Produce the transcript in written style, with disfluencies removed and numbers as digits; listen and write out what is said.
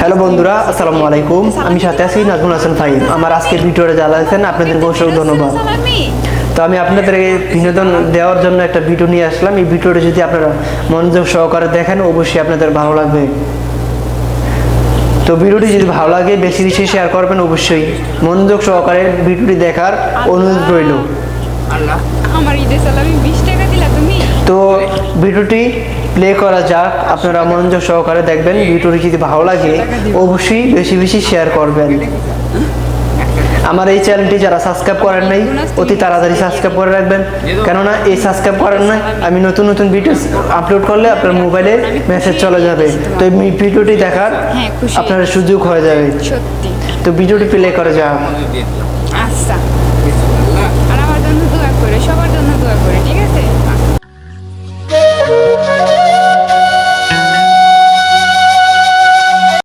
Hello বন্ধুরা, আসসালামু আলাইকুম। আমি সাথে আছি নাজমুল হাসান ফাহিম। আমার আজকের ভিডিওটা যারা দেখছেন আপনাদেরকে অসংখ্য ধন্যবাদ। তো আমি আপনাদেরকে বিনোদন দেওয়ার জন্য একটা ভিডিও নিয়ে আসলাম। এই ভিডিওটা যদি আপনারা মনোযোগ সহকারে দেখেন অবশ্যই আপনাদের ভালো লাগবে। তো ভিডিওটি যদি ভালো লাগে বেশি বেশি শেয়ার করবেন, অবশ্যই মনোযোগ সহকারে ভিডিওটি দেখার অনুরোধ রইল। আমার ঈদের সালামি 20 টাকা দিলা তুমি। তো ভিডিওটি প্লে করা যাক, আপনারা মনোযোগ সহকারে দেখবেন। ভিডিওটি যদি ভালো লাগে অবশ্যই বেশি বেশি শেয়ার করবেন। আমার এই চ্যানেলটি যারা সাবস্ক্রাইব করেন নাই অতি তাড়াতাড়ি সাবস্ক্রাইব করে রাখবেন, কেননা এই সাবস্ক্রাইব করেন না আমি নতুন নতুন ভিডিও আপলোড করলে আপনার মোবাইলে মেসেজ চলে যাবে। তো এই ভিডিওটি দেখার আপনার সুযোগ হয়ে যাবে। সত্যি তো ভিডিওটি প্লে করা যাক। আচ্ছা, আর আমার জন্য দোয়া করে, সবার জন্য দোয়া করে, ঠিক আছে?